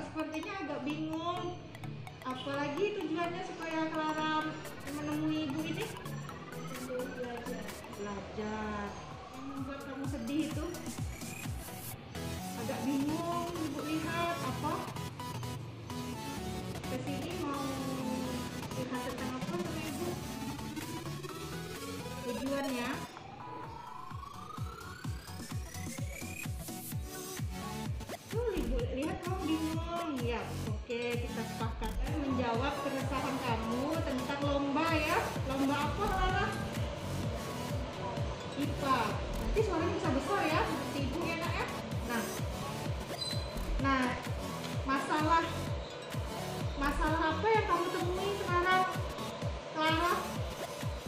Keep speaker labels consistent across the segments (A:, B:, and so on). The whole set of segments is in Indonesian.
A: sepertinya agak bingung. Apalagi tujuannya supaya Clara menemui ibu ini?
B: Untuk belajar.
A: Belajar. Yang membuat kamu sedih itu? Agak bingung, ibu lihat apa? Kesini mau lihat tentang apa sama ibu? Tujuannya? Ibu lihat kamu bingung ya. Oke, kita sepakat menjawab keresahan kamu tentang lomba ya. Lomba apa, Clara? IPA. Nanti suaranya bisa besar ya, seperti ibu ya nak ya. Nah, masalah apa yang kamu temui sekarang, Clara?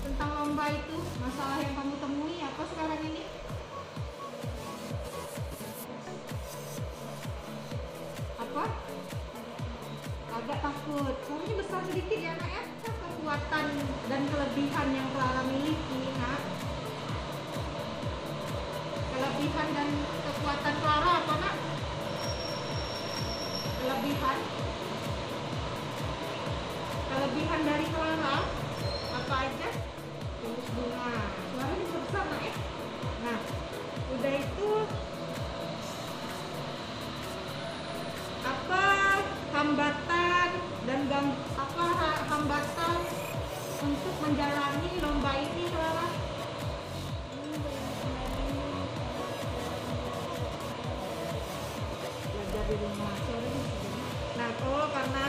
A: Tentang lomba itu, masalah yang kamu temui apa sekarang ini? Apa? Agak takut. Suaranya besar sedikit ya nak ya. Kekuatan dan kelebihan yang Clara miliki nak. Kelebihan dan kekuatan Clara apa nak? Kelebihan dari Clara apa aja? Tulus bunga. Suaranya bisa besar nak ya. Nah, udah itu apa hambatan dan hambatan untuk menjalani lomba ini, Clara? Belajar di rumah. Nah, karena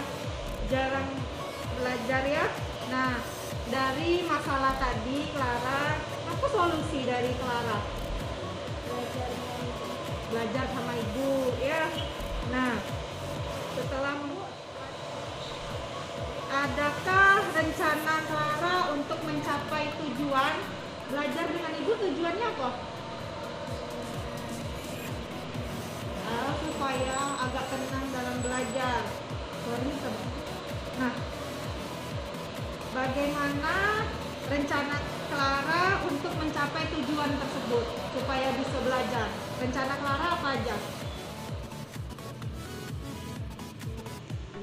A: jarang belajar ya. Nah, dari masalah tadi Clara, apa solusi dari Clara? Belajar sama ibu ya. Nah, setelah adakah rencana Clara untuk mencapai tujuan belajar dengan ibu? Tujuannya apa? Supaya agak tenang dalam belajar. Nah, bagaimana rencana Clara untuk mencapai tujuan tersebut supaya bisa belajar? Rencana Clara apa aja?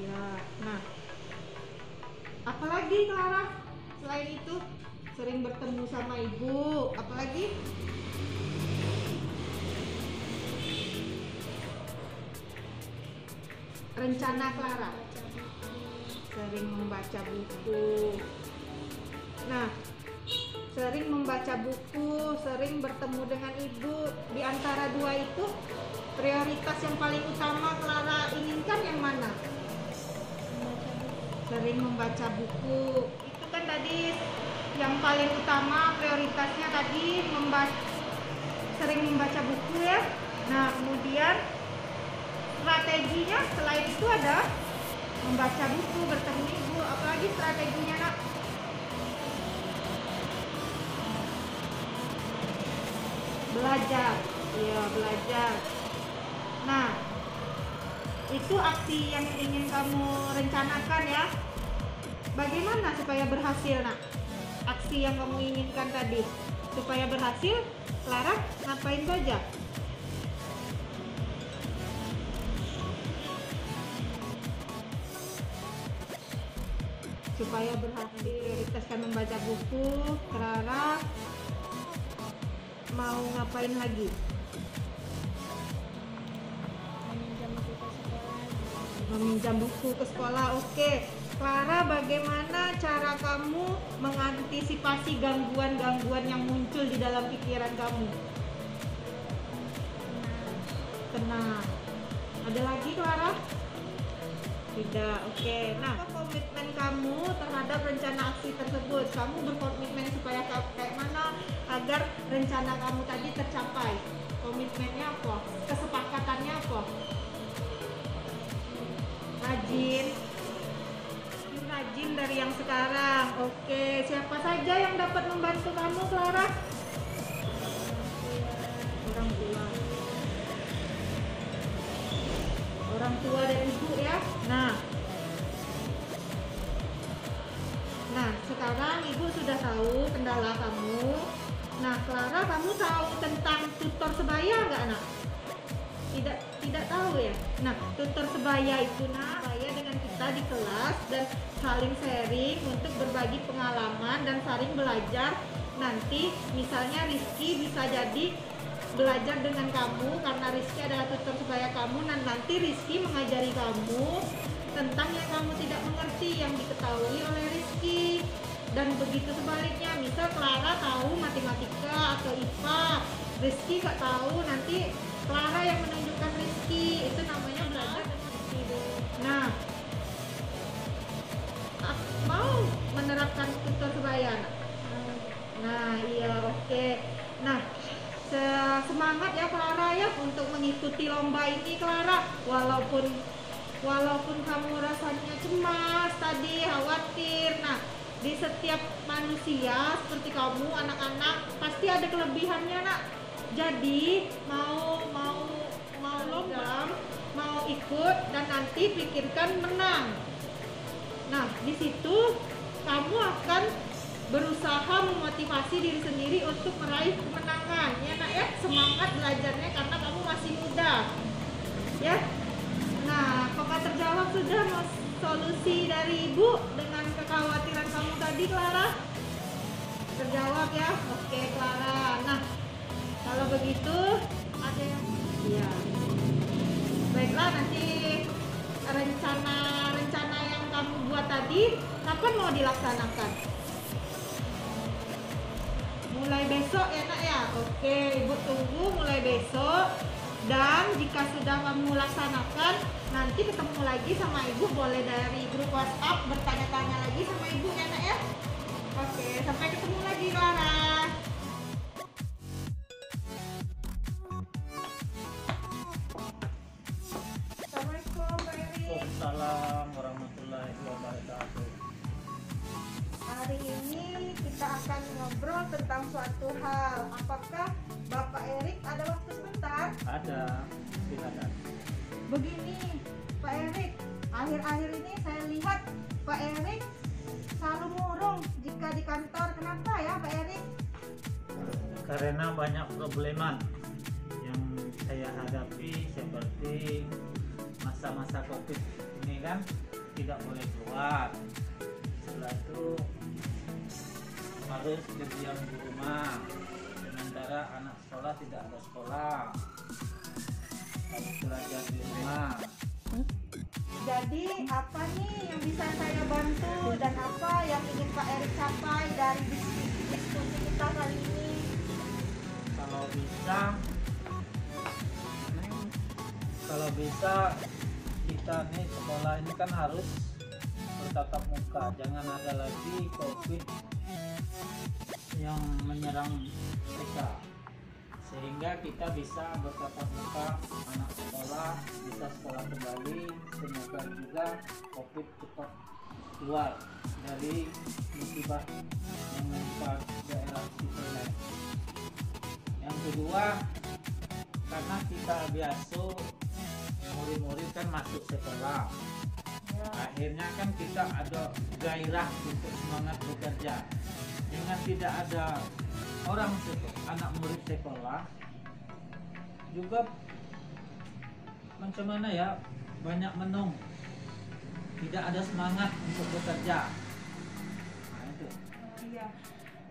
A: Ya, nah, apalagi Clara selain itu? Sering bertemu sama ibu, apalagi? Rencana Clara sering membaca buku. Nah, sering membaca buku, sering bertemu dengan ibu. Di antara dua itu, prioritas yang paling utama Clara inginkan yang mana? Sering membaca buku. Itu kan tadi yang paling utama, prioritasnya tadi sering membaca buku ya. Nah, kemudian strateginya selain itu ada membaca buku, bertemu ibu. Apalagi strateginya nak? Belajar. Iya, belajar. Nah, itu aksi yang ingin kamu rencanakan ya. Bagaimana supaya berhasil nak? Aksi yang kamu inginkan tadi. Supaya berhasil, Clara ngapain saja? Supaya berhasil, prioritaskan membaca buku. Clara mau ngapain lagi? Meminjam buku ke sekolah. Oke, Clara, bagaimana cara kamu mengantisipasi gangguan-gangguan yang muncul di dalam pikiran kamu? Tenang. Ada lagi, Clara? Tidak. Oke. Nah, komitmen kamu terhadap rencana aksi tersebut. Kamu berkomitmen supaya kayak mana agar rencana kamu tadi tercapai? Komitmennya apa? Kesepakatannya apa? Rajin dari yang sekarang. Oke, siapa saja yang dapat membantu kamu, Clara? Orang tua dan ibu ya. Nah, sekarang ibu sudah tahu kendala kamu. Nah, Clara, kamu tahu tentang tutor sebaya nggak, nak? tidak tahu ya. Nah, tutor sebaya itu saya dengan kita di kelas dan saling sharing untuk berbagi pengalaman dan saling belajar. Nanti misalnya Rizky bisa jadi belajar dengan kamu karena Rizky adalah tutor sebaya kamu, dan nanti Rizky mengajari kamu tentang yang kamu tidak mengerti yang diketahui oleh Rizky. Dan begitu sebaliknya, misal Clara tahu matematika atau IPA, Rizky gak tahu, nanti Clara yang menunjukkan Rizky. Itu namanya belajar dengan Rizky dulu. Nah, mau menerapkan tutor sebaya? Nah, iya, oke. Nah, semangat ya Clara ya untuk mengikuti lomba ini Clara. Walaupun kamu rasanya cemas tadi, khawatir. Nah, di setiap manusia seperti kamu, anak-anak pasti ada kelebihannya nak. Jadi mau lomba, mau ikut dan nanti pikirkan menang. Nah, di situ kamu akan berusaha memotivasi diri sendiri untuk meraih kemenangan ya nak ya. Semangat belajarnya karena kamu masih muda ya. Nah, apakah terjawab sudah solusi dari ibu dengan kekhawatiran kamu tadi Clara? Terjawab ya. Oke Clara. Nah, kalau begitu ada yang iya, baiklah, nanti rencana yang kamu buat tadi kapan mau dilaksanakan? Mulai besok ya nak ya. Oke, ibu tunggu mulai besok. Dan jika sudah kamu laksanakan, nanti ketemu lagi sama ibu, boleh dari grup WhatsApp bertanya-tanya lagi sama ibu ya nak ya. Oke, sampai ketemu lagi Clara. Assalamualaikum Mbak Eri.
C: Waalaikumsalam warahmatullahi wabarakatuh.
A: Hari ini kita akan ngobrol tentang suatu hal. Apakah Bapak Erik ada waktu sebentar?
C: Ada, silakan.
A: Begini, Pak Erik, akhir-akhir ini saya lihat Pak Erik selalu murung jika di kantor. Kenapa ya Pak Erik?
C: Karena banyak probleman yang saya hadapi, seperti masa-masa COVID ini kan tidak boleh keluar. Setelah itu harus berdiam di rumah, sementara anak sekolah tidak ada sekolah, harus belajar di rumah.
A: Jadi apa nih yang bisa saya bantu dan apa yang ingin Pak Erik capai dari diskusi kita kali ini?
C: Kalau bisa kita nih sekolah ini kan harus bertatap muka, jangan ada lagi COVID yang menyerang kita, sehingga kita bisa bertatap muka, anak sekolah bisa sekolah kembali. Semoga juga COVID cepat keluar dari musibah yang menimpa daerah Cirebon. Yang kedua, karena kita biasa murid-murid kan masuk sekolah, akhirnya kan kita ada gairah untuk semangat bekerja. Dengan tidak ada anak murid sekolah, juga macam mana ya, banyak menung, tidak ada semangat untuk bekerja. Nah, itu.
A: Iya.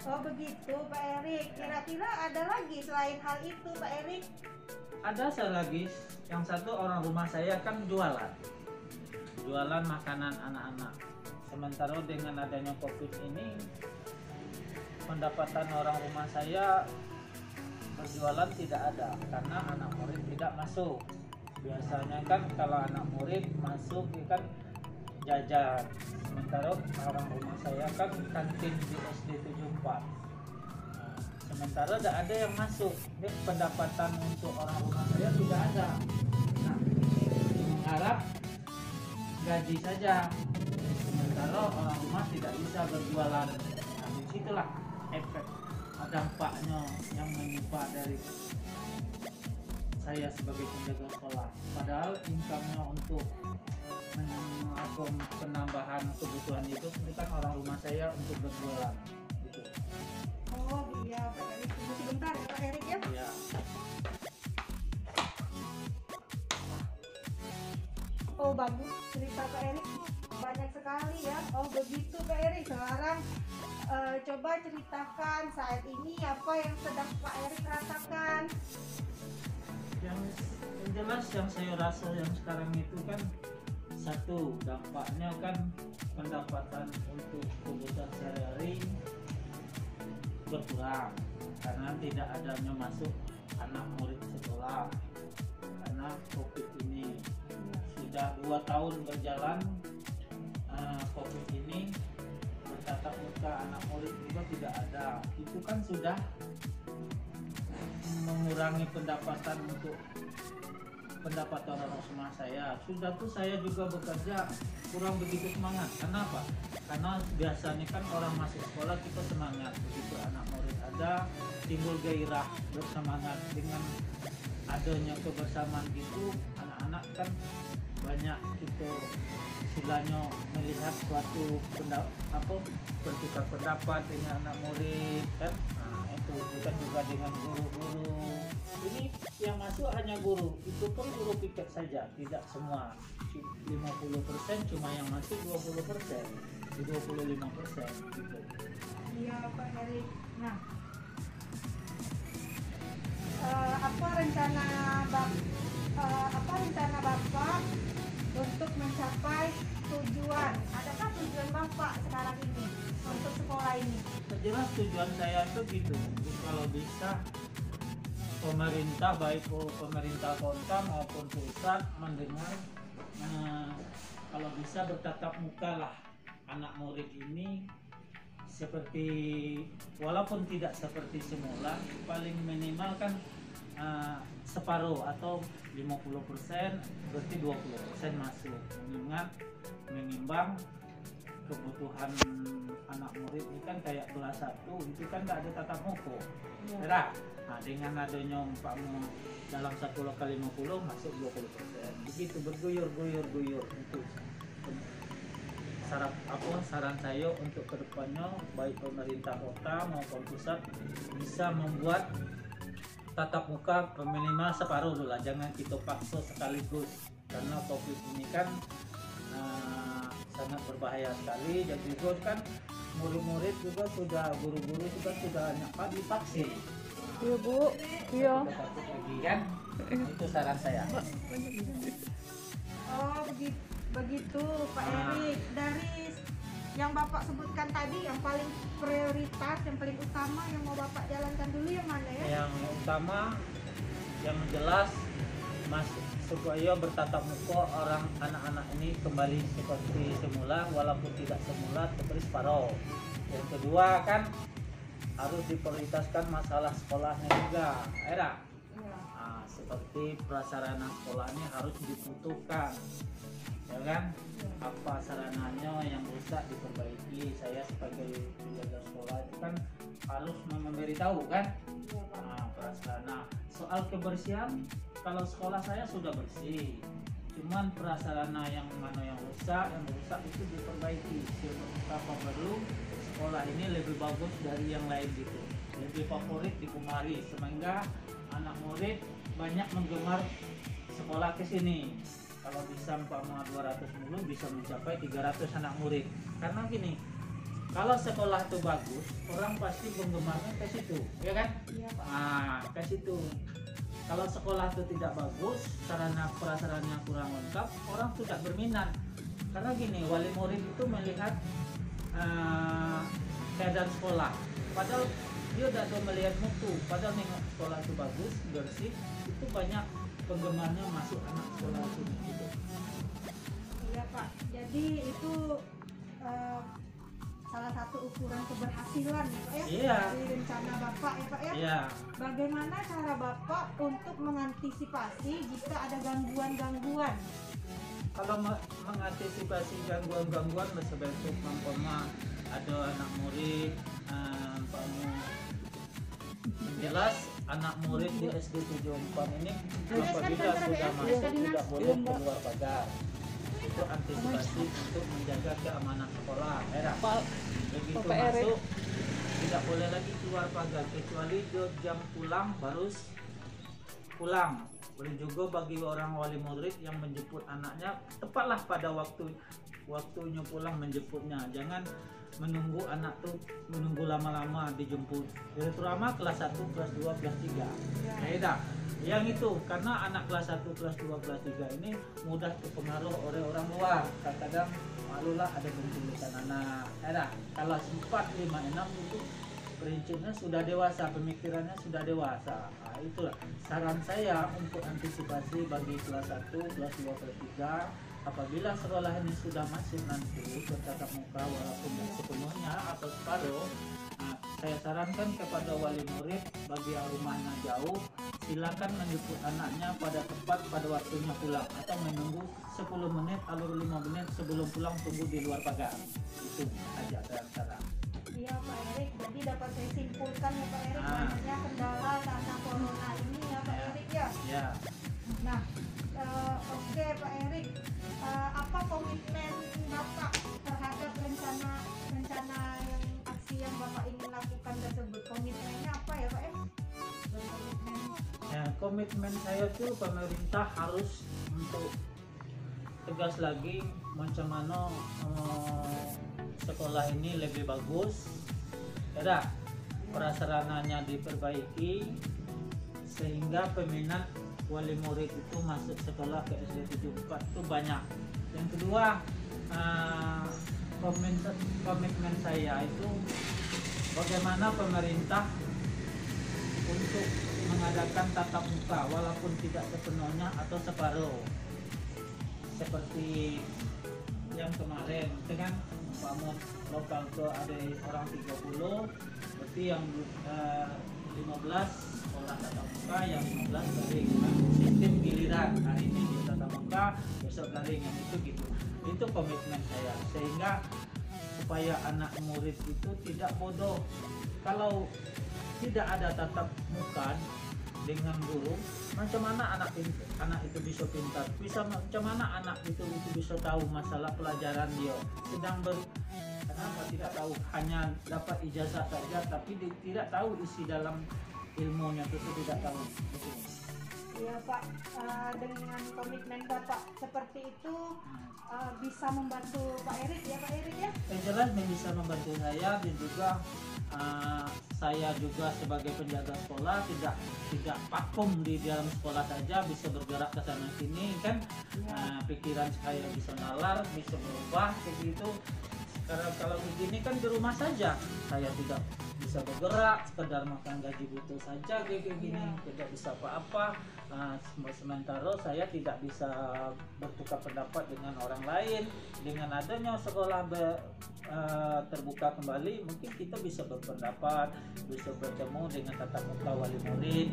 A: Oh begitu Pak Erik. Kira-kira ada lagi selain hal itu Pak Erik?
C: Ada lagi, yang satu orang rumah saya kan jualan makanan anak-anak. Sementara dengan adanya COVID ini, pendapatan orang rumah saya berjualan tidak ada karena anak murid tidak masuk. Biasanya kan kalau anak murid masuk kan jajan, sementara orang rumah saya kan kantin di SD 74. Sementara tidak ada yang masuk, jadi pendapatan untuk orang rumah saya tidak ada. Nah, mengharap gaji saja, sementara orang rumah tidak bisa berjualan. Nah, disitulah efek dampaknya yang menimpa dari saya sebagai penjaga sekolah. Padahal income-nya untuk penambahan kebutuhan itu kan orang rumah saya untuk berjualan. Gitu.
A: Oh iya Pak Erik, tunggu sebentar ya Pak Erik ya.
C: Ya.
A: Oh bagus cerita Pak Erik, banyak sekali ya. Oh begitu Pak Erik. Sekarang coba ceritakan saat ini apa yang sedang Pak Erik rasakan.
C: Yang jelas yang saya rasa yang sekarang itu kan, satu, dampaknya kan pendapatan untuk kebutuhan sehari-hari berkurang karena tidak adanya masuk anak murid sekolah karena COVID ini. Sudah 2 tahun berjalan COVID ini, bertatap muka anak murid juga tidak ada. Itu kan sudah mengurangi pendapatan untuk pendapatan orang semua saya. Sudah tuh saya juga bekerja kurang begitu semangat. Kenapa? Karena biasanya kan orang masuk sekolah kita semangat, begitu anak murid ada timbul gairah bersemangat. Dengan adanya kebersamaan gitu, anak-anak kan banyak gitu istilahnya melihat suatu bertukar pendapat dengan anak murid kan. Nah, itu bukan juga dengan guru-guru. Ini yang masuk hanya guru, itu pun guru piket saja, tidak semua. 50% cuma yang masuk 20%, 25% gitu.
A: Iya Pak Erik. Nah, apa rencana Bapak untuk mencapai tujuan? Adakah tujuan Bapak sekarang ini untuk sekolah ini?
C: Jelas tujuan saya itu gitu, kalau bisa pemerintah, baik pemerintah kota maupun pusat mendengar, kalau bisa bertatap muka lah anak murid ini seperti, walaupun tidak seperti semula, paling minimal kan separuh atau 50%, berarti 20% masuk, mengingat menimbang kebutuhan anak murid ini kan kayak kelas 1 itu kan tidak ada tatap muka ya. Nah dengan adanya umpama dalam satu lokal 50 masuk 20%, begitu berguyur itu saran saya untuk kedepannya, baik pemerintah kota maupun pusat bisa membuat tatap muka minimal separuh dulu lah, jangan kita paksa sekaligus karena COVID ini kan sangat berbahaya sekali. Dan juga kan murid-murid juga sudah, guru-guru juga sudah banyak divaksin.
B: Iya Bu, iya.
C: Lagi kan, itu saran saya.
A: Oh begitu Pak Erik. Dari yang Bapak sebutkan tadi, yang paling prioritas, yang paling utama yang mau Bapak jalankan dulu yang mana ya? Yang
C: utama, yang jelas supaya bertatap muka orang anak-anak ini kembali seperti semula, walaupun tidak semula seperti separuh. Yang kedua kan harus diprioritaskan masalah sekolahnya juga, era. Nah, seperti prasarana sekolahnya harus dibutuhkan, ya kan? Apa sarananya yang rusak diperbaiki. Saya sebagai penjaga sekolah itu kan harus memberitahu kan. Nah, prasarana soal kebersihan, kalau sekolah saya sudah bersih, cuman prasarana yang mana yang rusak itu diperbaiki. Apa perlu sekolah ini lebih bagus dari yang lain gitu, lebih favorit digemari, sehingga anak murid banyak menggemar sekolah ke sini. Kalau bisa umpama 200 mulu bisa mencapai 300 anak murid. Karena gini, kalau sekolah itu bagus, orang pasti penggemarnya ke situ, ya kan?
A: Iya Pak.
C: Nah, ke situ. Kalau sekolah itu tidak bagus, sarana prasarananya kurang lengkap, orang tidak berminat. Karena gini, wali murid itu melihat keadaan sekolah, padahal dia tidak melihat mutu. Padahal nengok sekolah itu bagus, bersih, itu banyak penggemarnya masuk anak sekolah itu gitu.
A: Iya Pak, jadi itu salah satu ukuran keberhasilan ya Pak ya?
C: Iya.
A: Dari rencana Bapak ya Pak ya?
C: Iya.
A: Bagaimana cara Bapak untuk mengantisipasi jika ada gangguan-gangguan?
C: Kalau mengantisipasi gangguan-gangguan sebaiknya umpama ada anak murid, jelas anak murid di SD 74 ini apabila sudah masuk tidak boleh keluar pagar. Itu antisipasi untuk menjaga keamanan sekolah. Begitu masuk tidak boleh lagi keluar pagar, kecuali jam pulang baru pulang. Boleh juga bagi orang wali murid yang menjemput anaknya, tepatlah pada waktunya pulang menjemputnya. Jangan menunggu anak tuh menunggu lama-lama dijemput. Terutama kelas 1, kelas 2, kelas 3. Beda. Yang itu karena anak kelas 1, kelas 2, kelas 3 ini mudah terpengaruh oleh orang luar. Kadang-kadang malulah ada penculikan anak. Kalau 4, 5, 6 itu prinsipnya sudah dewasa, pemikirannya sudah dewasa. Nah, itulah saran saya untuk antisipasi bagi kelas 1, kelas 2, kelas 3. Apabila sekolah ini sudah masuk nanti bertatap muka walaupun tidak sepenuhnya atau separuh, nah, saya sarankan kepada wali murid bagi yang rumahnya jauh, silakan menjemput anaknya pada tepat pada waktunya pulang atau menunggu 10 menit atau 5 menit sebelum pulang, tunggu di luar pagar. Itu aja saran.
A: Iya Pak Erik, jadi dapat saya simpulkan ya Pak Erik, banyaknya kendala karena corona ini ya Pak Erik ya.
C: Ya.
A: Nah, oke Pak Erik, apa komitmen Bapak terhadap rencana yang aksi yang Bapak ingin lakukan tersebut? Komitmennya apa ya Pak Erik?
C: Komitmen saya tuh pemerintah harus untuk tegas lagi macam mana sekolah ini lebih bagus, prasarananya diperbaiki sehingga peminat wali murid itu masuk sekolah ke SD 74 itu banyak. Yang kedua, komitmen saya itu bagaimana pemerintah untuk mengadakan tatap muka walaupun tidak sepenuhnya atau separuh seperti yang kemarin dengan umpama lokal ke ada orang 30, berarti yang 15 sekolah tatap muka, yang 15 daring. Sistem giliran, hari ini di tatap muka, besok daring, yang itu gitu. Itu komitmen saya sehingga supaya anak murid itu tidak bodoh. Kalau tidak ada tatap muka dengan guru, macam mana anak itu bisa pintar, macam mana anak itu bisa tahu masalah pelajaran dia. Kenapa tidak tahu, hanya dapat ijazah saja tapi tidak tahu isi dalam ilmunya itu tidak tahu.
A: Iya Pak, dengan komitmen Bapak seperti itu bisa membantu Pak Erik ya Pak Erik ya?
C: Yang jelas bisa membantu saya, dan juga saya juga sebagai penjaga sekolah tidak vakum di dalam sekolah saja, bisa bergerak ke sana sini kan. Pikiran saya bisa nalar, bisa berubah begitu. Karena kalau begini kan di rumah saja saya tidak bisa bergerak, sekedar makan gaji butuh saja kayak gini, tidak bisa apa-apa. Sementara saya tidak bisa bertukar pendapat dengan orang lain. Dengan adanya sekolah terbuka kembali, mungkin kita bisa berpendapat, bisa bertemu dengan tatap muka wali murid,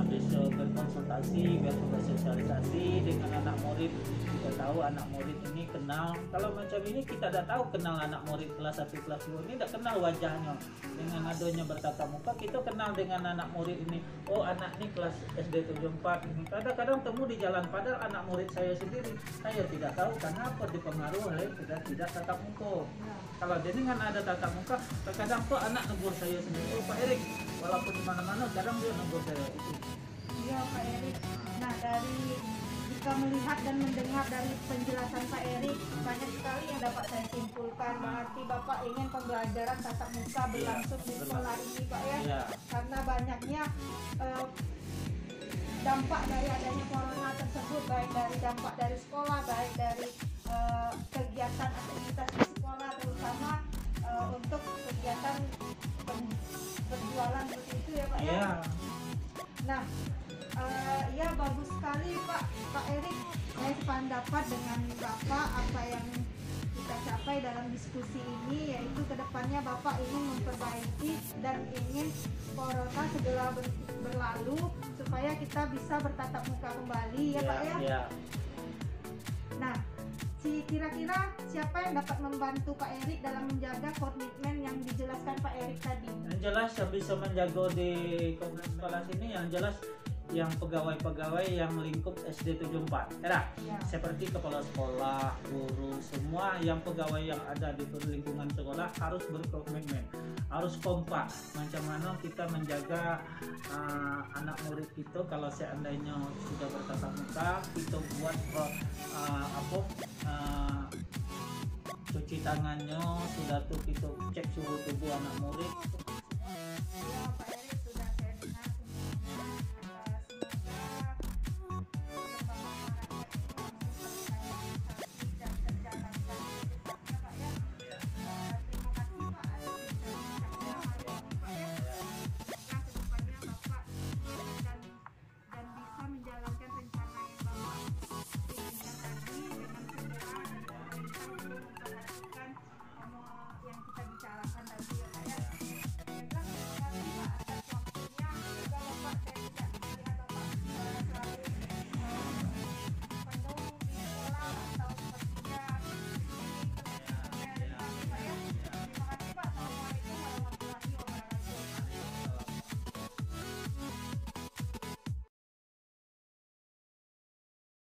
C: bisa berkonsultasi, bisa bersosialisasi dengan anak murid. Kita tahu anak murid ini kenal, kalau macam ini kita tidak tahu kenal anak murid kelas 1, kelas 2 ini, tidak kenal wajahnya. Dengan adanya bertatap muka kita kenal dengan anak murid ini. Oh, anak ini kelas SD 74 ini. Kadang-kadang temu di jalan, padahal anak murid saya sendiri saya tidak tahu kenapa dipengaruhi oleh tidak tatap muka. Kalau dengan ada tatap muka, terkadang tuh anak negur saya sendiri. Oh Pak Erik, walaupun di mana-mana kadang dia negur saya itu.
A: Iya Pak Erik. Nah, jika melihat dan mendengar dari penjelasan Pak Erik, banyak sekali yang dapat saya simpulkan. Berarti Bapak ingin pembelajaran tatap muka berlangsung di sekolah ini Pak ya? Karena banyaknya dampak dari adanya corona tersebut, baik dari dampak dari sekolah, baik dari kegiatan aktivitas di sekolah, terutama untuk kegiatan berjualan seperti itu ya Pak ya? Nah, ya bagus sekali Pak Erik. Saya sependapat dengan Bapak apa yang kita capai dalam diskusi ini, yaitu kedepannya Bapak ingin memperbaiki dan ingin corona segera berlalu supaya kita bisa bertatap muka kembali ya Pak ya? Nah, kira-kira siapa yang dapat membantu Pak Erik dalam menjaga komitmen yang dijelaskan Pak Erik tadi?
C: Yang jelas yang bisa menjaga di sekolah sini, yang jelas yang pegawai-pegawai yang lingkup SD 74 ya,
A: Ya.
C: seperti kepala sekolah, guru, semua yang pegawai yang ada di lingkungan sekolah harus berkomitmen, harus kompak. Macam mana kita menjaga anak murid itu kalau seandainya sudah bertatap muka, kita buat cuci tangannya, sudah tuh kita cek suhu tubuh anak murid.
A: Ya, Pak Eri.